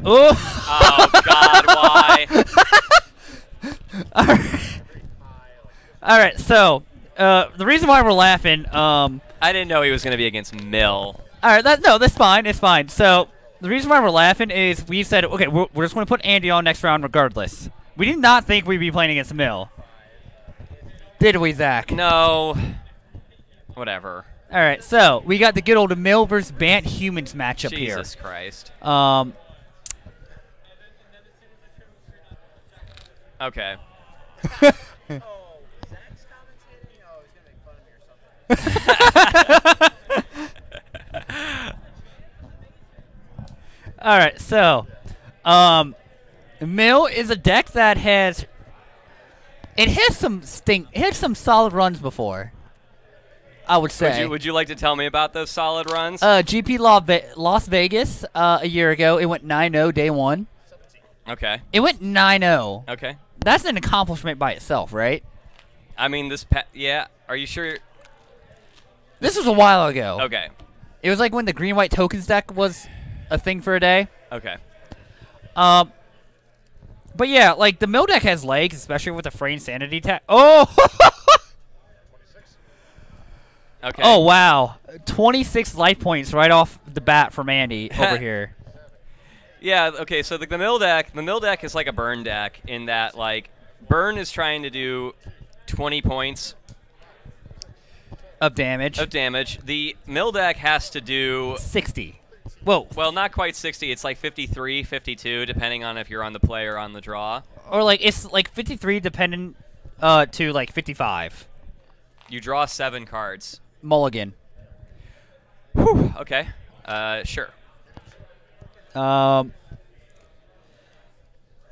Oh God, why? All right, so the reason why we're laughing, I didn't know he was going to be against Mill. all right, that's fine. It's fine. So the reason why we're laughing is we said, okay, we're just going to put Andy on next round regardless. We did not think we'd be playing against Mill. Did we, Zach? No. Whatever. All right, so we got the good old Mill versus Bant Humans matchup here. Jesus Christ. Okay. All right, so Mill is a deck that has some solid runs before. I would say. Would you like to tell me about those solid runs? GP Las Vegas a year ago, it went 9-0 day one. Okay. It went 9-0. Okay. That's an accomplishment by itself, right? I mean, yeah. Are you sure? This was a while ago. Okay. It was like when the green-white tokens deck was a thing for a day. Okay. But yeah, like the Mill deck has legs, especially with the Frame Sanity tag. Oh! Okay. Oh, wow. 26 life points right off the bat from Andy over here. Yeah, okay, so the Mill deck is like a burn deck in that, like, burn is trying to do 20 points of damage. The Mill deck has to do 60. Whoa. Well, not quite 60. It's like 53, 52, depending on if you're on the play or on the draw. Or, like, it's like 53 depending to, like, 55. You draw 7 cards. Mulligan. Whew, okay. Sure.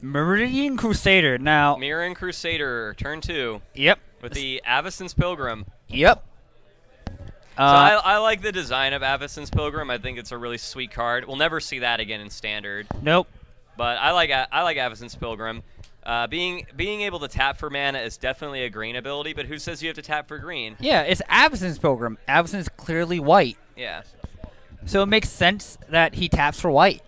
Meridian Crusader. Now. Meridian Crusader, turn 2. Yep. With the Avacyn's Pilgrim. Yep. So I like the design of Avacyn's Pilgrim. I think it's a really sweet card. We'll never see that again in Standard. Nope. But I like Avacyn's Pilgrim. Being able to tap for mana is definitely a green ability, but who says you have to tap for green? Yeah, it's Avacyn's Pilgrim. Avacyn's clearly white. Yeah. So it makes sense that he taps for white,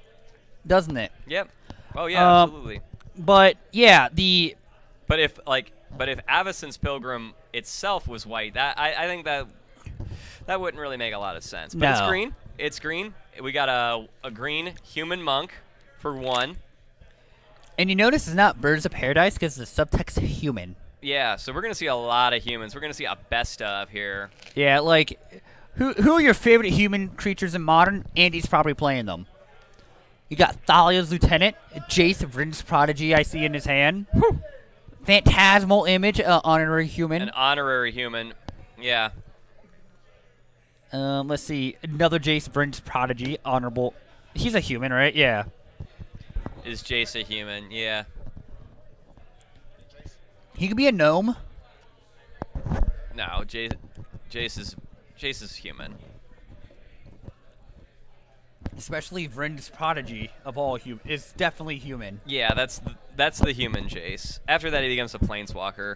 doesn't it? Yep. Oh yeah, absolutely. But yeah, But if Avacyn's Pilgrim itself was white, I think that wouldn't really make a lot of sense. But it's green. It's green. We got a green human monk for 1. And you notice it's not Birds of Paradise because the subtext is human. Yeah, so we're going to see a lot of humans. We're going to see a best of here. Yeah, like, who are your favorite human creatures in Modern? Andy's probably playing them. You got Thalia's Lieutenant, Jace of Vryn's Prodigy I see in his hand. Whew. Phantasmal Image, honorary human. An honorary human, yeah. Let's see, another Jace of Vryn's Prodigy, honorable. He's a human, right? Yeah. Is Jace a human? Yeah. He could be a gnome. No, Jace is human. Especially Vryn's Prodigy of all human is definitely human. Yeah, that's the human Jace. After that, he becomes a planeswalker.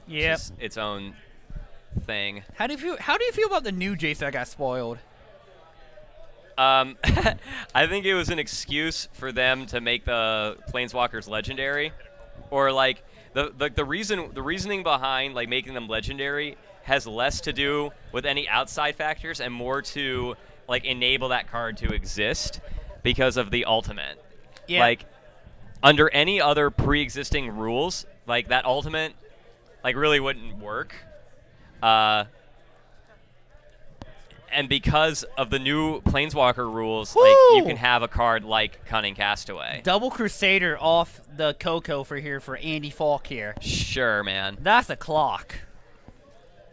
Yeah. Its own thing. How do you feel about the new Jace that got spoiled? I think it was an excuse for them to make the planeswalkers legendary, or like the reasoning behind like making them legendary has less to do with any outside factors and more to like enable that card to exist because of the ultimate. Yeah. Like under any other pre-existing rules, like that ultimate like really wouldn't work. And because of the new Planeswalker rules, like you can have a card like Cunning Castaway. Double Crusader off the Coco for Andy Falk here. Sure, man. That's a clock.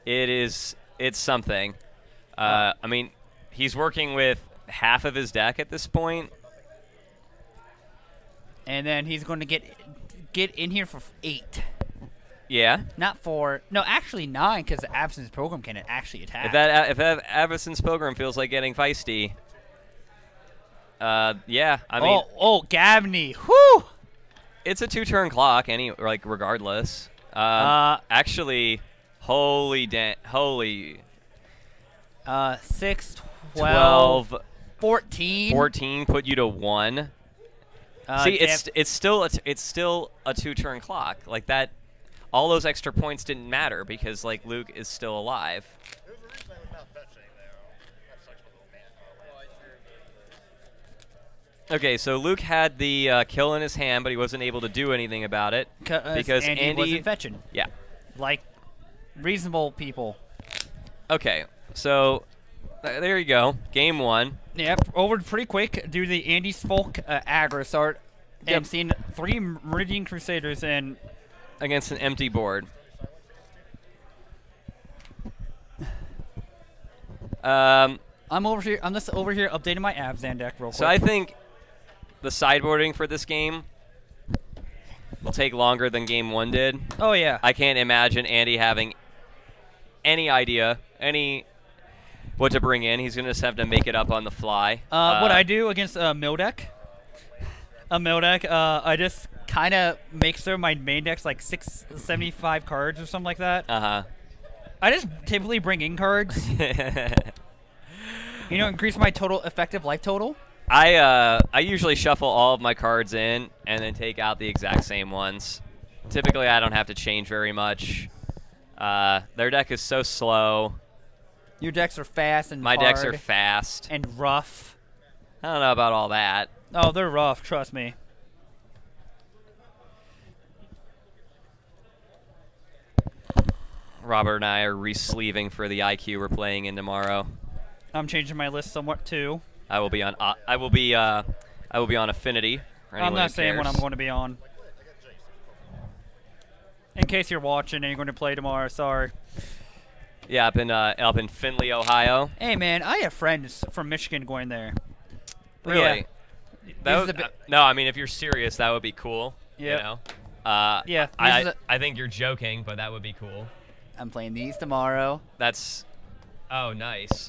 It's something. I mean, he's working with half of his deck at this point. And then he's going to get in here for 8. Yeah. Not 4. No, actually 9, because the Avacyn's Pilgrim can actually attack. If that Avacyn's Pilgrim feels like getting feisty, yeah. I mean. Oh, Gabney. Whoo! It's a 2-turn clock, regardless. Actually, holy. 6, 12, 14. 14 put you to 1. See, it's still a 2-turn clock. Like that, all those extra points didn't matter because like Luke is still alive. Okay, so Luke had the kill in his hand, but he wasn't able to do anything about it because Andy wasn't fetching. Yeah, like reasonable people. Okay, so there you go. Game 1. Yep, over pretty quick due to the Andy's Falk aggro start and seeing 3 Meridian Crusaders in against an empty board. I'm over here. I'm just over here updating my Abzan deck real quick. So I think the sideboarding for this game will take longer than Game 1 did. Oh yeah. I can't imagine Andy having any idea, what to bring in. He's gonna just have to make it up on the fly. What I do against a mill deck, I just kind of make sure my main deck's like 675 cards or something like that. I just typically bring in cards. Increase my total effective life total. I usually shuffle all of my cards in and then take out the exact same ones. Typically, I don't have to change very much. Their deck is so slow. Your decks are fast and my hard decks are fast and rough. I don't know about all that. Oh, they're rough. Trust me. Robert and I are re-sleeving for the IQ we're playing in tomorrow. I'm changing my list somewhat too. I will be on Affinity. I'm not saying what I'm going to be on. In case you're watching and you're going to play tomorrow, sorry. Yeah, up in Findlay, Ohio. Hey man, I have friends from Michigan going there. Really? Yeah. No, I mean if you're serious, that would be cool. Yeah. You know? Yeah. I think you're joking, but that would be cool. I'm playing these tomorrow. Oh, nice.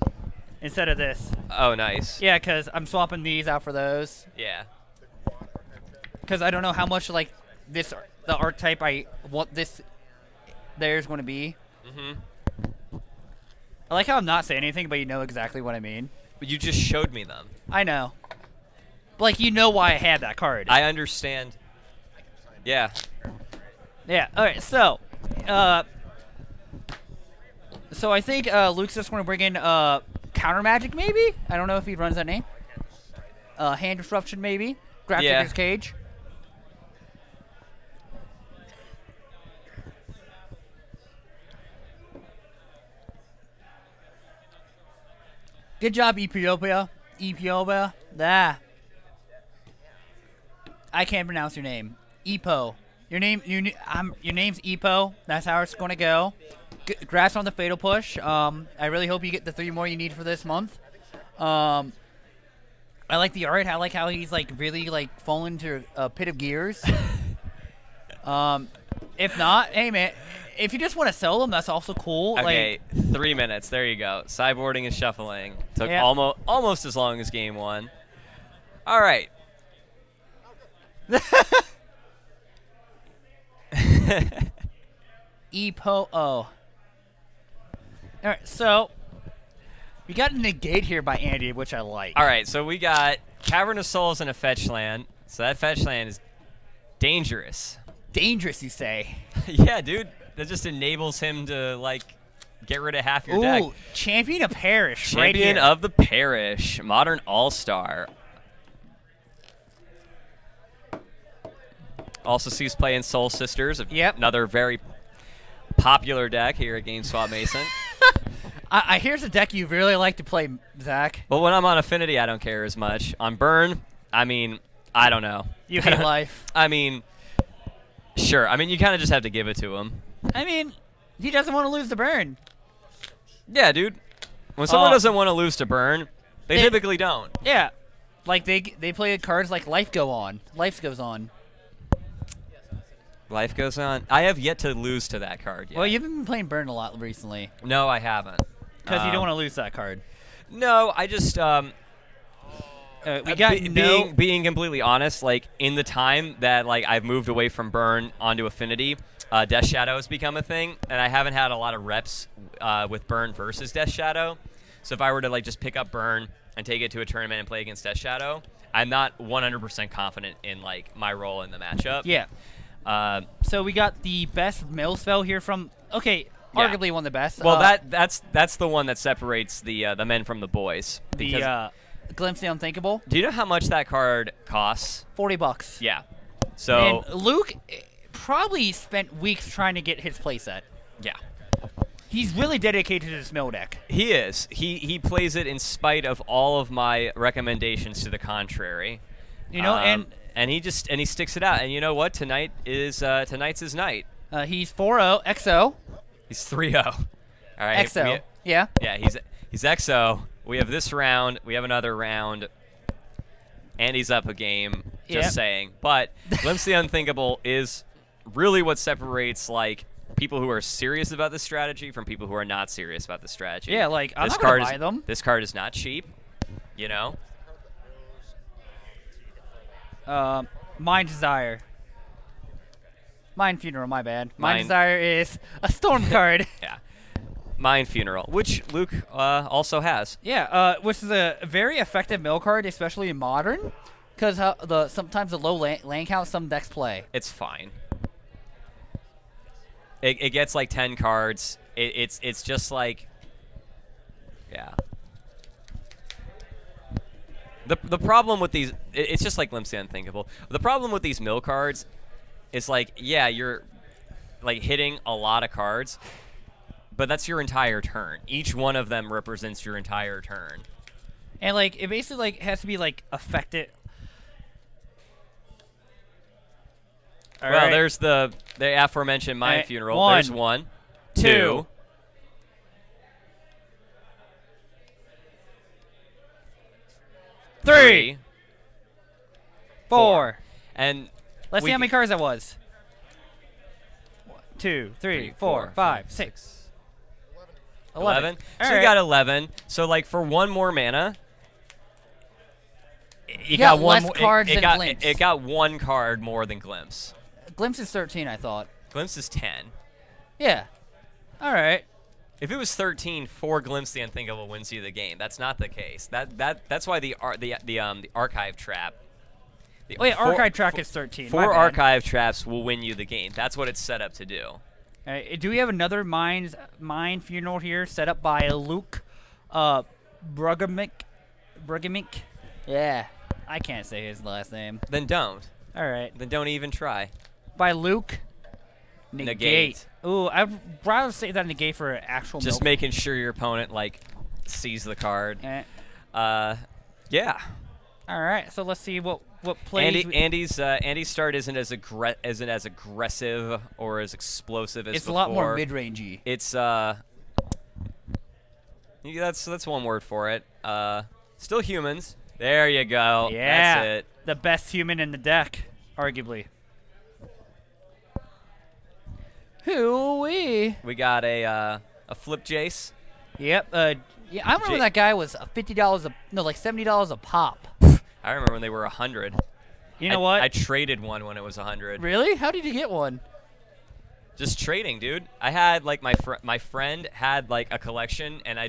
Instead of this. Oh, nice. Yeah, because I'm swapping these out for those. Yeah. Because I don't know how much like the archetype I want there's going to be. Mm-hmm. I like how I'm not saying anything, but you know exactly what I mean. But you just showed me them. I know. But, like, you know why I had that card. I understand. Yeah. Yeah. All right. So I think Luke's just going to bring in Counter Magic, maybe. I don't know if he runs that name. Hand Disruption, maybe. Graphics Cage. Good job, Ethiopia. I can't pronounce your name. Epo. Your name's Epo. That's how it's gonna go. Congrats on the Fatal Push. I really hope you get the 3 more you need for this month. I like the art. I like how he's like really like falling into a pit of gears. If not, hey man, if you just want to sell them, that's also cool. Okay, 3 minutes. There you go. Sideboarding and shuffling took almost as long as Game 1. All right. Epo. All right, so we got a negate here by Andy, which I like. All right, so we got Cavern of Souls and a fetch land. So that fetch land is dangerous. Dangerous, you say? Yeah, dude. That just enables him to, like, get rid of half your deck. Ooh, Champion of Parish. Champion right of the Parish. Modern All-Star. Also sees play in Soul Sisters. Yep. Another very popular deck here at GameSwap Mason. Here's a deck you really like to play, Zach. But when I'm on Affinity, I don't care as much. On Burn, I mean, I don't know. You hate life. I mean, sure. I mean, you kind of just have to give it to him. I mean, he doesn't want to lose the Burn. Yeah, dude. When someone doesn't want to lose to Burn, they typically don't. Yeah. Like, they play cards like Life Goes On. Life Goes On. Life Goes On? I have yet to lose to that card yet. Well, you've been playing Burn a lot recently. No, I haven't. Because you don't want to lose that card. No, I just... being completely honest, like, in the time that, like, I've moved away from Burn onto Affinity, Death Shadow has become a thing, and I haven't had a lot of reps with Burn versus Death Shadow. So if I were to, like, just pick up Burn and take it to a tournament and play against Death Shadow, I'm not 100% confident in like my role in the matchup. Yeah. So we got the best mill spell here from arguably one of the best. Well, that's the one that separates the men from the boys. The Glimpse the Unthinkable. Do you know how much that card costs? $40. Yeah. So and Luke probably spent weeks trying to get his playset. Yeah. He's really dedicated to this mill deck. He is. He plays it in spite of all of my recommendations to the contrary. You know, and he sticks it out. And you know what? Tonight's his night. He's 4-0 XO. He's 3-0. All right. XO. Yeah. Yeah. He's XO. We have this round. We have another round. And he's up a game. Just saying. But Glimpse the Unthinkable is really what separates like people who are serious about this strategy from people who are not serious about the strategy. Yeah, like I'm not gonna buy them. This card is not cheap. You know. Mind Desire. Mind Funeral, my bad. Mind Desire is a storm card. Yeah. Mind Funeral, which Luke also has. Yeah, which is a very effective mill card, especially in Modern, because sometimes the low land count some decks play. It's fine. It gets like 10 cards. It's just like, yeah. The problem with these, it's just like Glimpse the Unthinkable. The problem with these mill cards is like, yeah, you're like hitting a lot of cards, but that's your entire turn. Each one of them represents your entire turn. And like it basically like has to be like affected. Well, there's the aforementioned Mind Funeral. There's 1, 2. 3, 4. And let's see how many cards that was. 1, 2, 3, 4, 5, 6. 11. So you got 11. So like for one more mana, you got less cards than Glimpse. It got 1 card more than Glimpse. Glimpse is 13, I thought. Glimpse is 10. Yeah. All right. If it was 13, 4 Glimpse the Unthinkable wins you the game. That's not the case. That's why the archive trap. Archive trap is 13. 4 archive traps will win you the game. That's what it's set up to do. Do we have another Mind Funeral here set up by Luke Borgemenke? Yeah. I can't say his last name. Then don't. All right. Then don't even try. By Luke Negate. Ooh, I'd rather say that Negate for an actual just making sure your opponent, like, sees the card. Yeah. All right, so let's see what plays. Andy's start isn't as aggressive or as explosive as it's before. A lot more mid-rangey. It's that's one word for it. Still humans. There you go. Yeah. That's it. The best human in the deck, arguably. Hoo-wee. We got a flip Jace. Yep. Yeah, I remember that guy was $50 like $70 a pop. I remember when they were 100. You know what? I traded one when it was 100. Really? How did you get one? Just trading, dude. I had like my friend had like a collection, and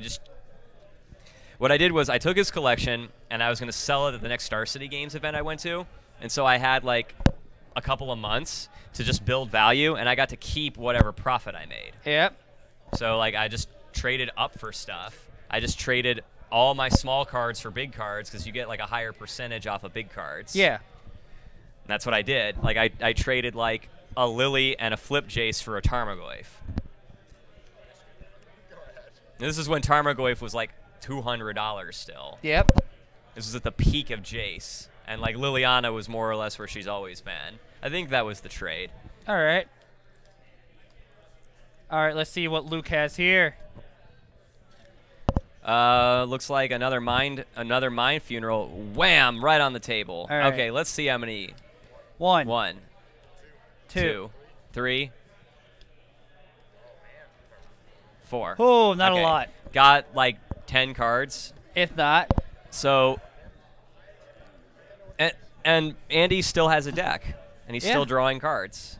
what I did was I took his collection and I was going to sell it at the next Star City Games event I went to, and so I had like a couple of months to just build value, and I got to keep whatever profit I made. Yep. So like I just traded up for stuff. I just traded all my small cards for big cards because you get like a higher percentage off of big cards. Yeah. And that's what I did. Like I traded like a Lily and a Flip Jace for a Tarmogoyf. This is when Tarmogoyf was like $200 still. Yep. This was at the peak of Jace. And like Liliana was more or less where she's always been. I think that was the trade. All right. All right, let's see what Luke has here. Looks like another mind funeral. Wham! Right on the table. All right. Okay, let's see how many. 1, 1, 2, 3, 4. Oh, not okay. a lot. Got like 10 cards. If not. So. And Andy still has a deck, and he's still drawing cards.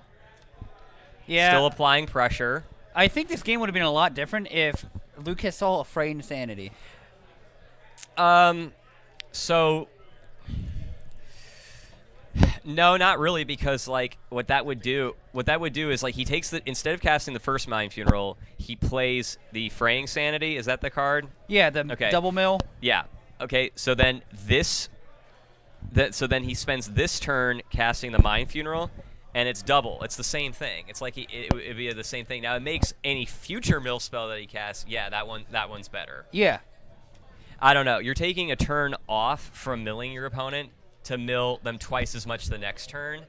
Yeah. Still applying pressure. I think this game would have been a lot different if Lucas saw Afraid Insanity. So No, not really, because like what that would do is like he takes instead of casting the first Mind Funeral, he plays the Fraying Sanity. Is that the card? Yeah, the double mill. Yeah. Okay. So then so then he spends this turn casting the Mind Funeral, and it's double. It's the same thing. It's like it would be the same thing. Now it makes any future mill spell that he casts. Yeah, that one's better. Yeah. I don't know. You're taking a turn off from milling your opponent to mill them twice as much the next turn.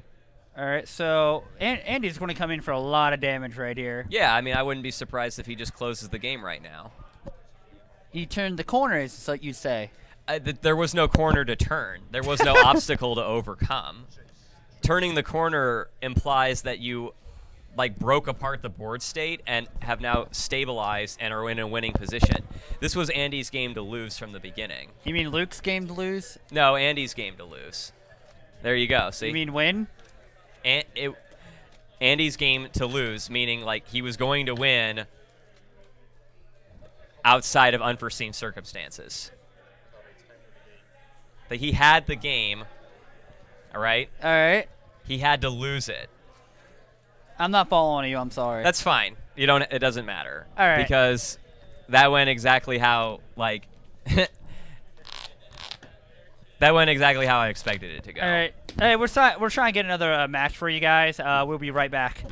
All right, so Andy's going to come in for a lot of damage right here. Yeah, I mean, I wouldn't be surprised if he just closes the game right now. He turned the corner, is what you'd say. There was no corner to turn. There was no obstacle to overcome. Turning the corner implies that you like broke apart the board state and have now stabilized and are in a winning position. This was Andy's game to lose from the beginning. You mean Luke's game to lose? No, Andy's game to lose. There you go. See? You mean win? Andy's game to lose, meaning like he was going to win outside of unforeseen circumstances. That he had the game, all right? All right. He had to lose it. I'm not following you. I'm sorry. That's fine. You don't. It doesn't matter. All right. Because that went exactly how like that went exactly how I expected it to go. All right. Hey, we're trying to get another match for you guys. We'll be right back.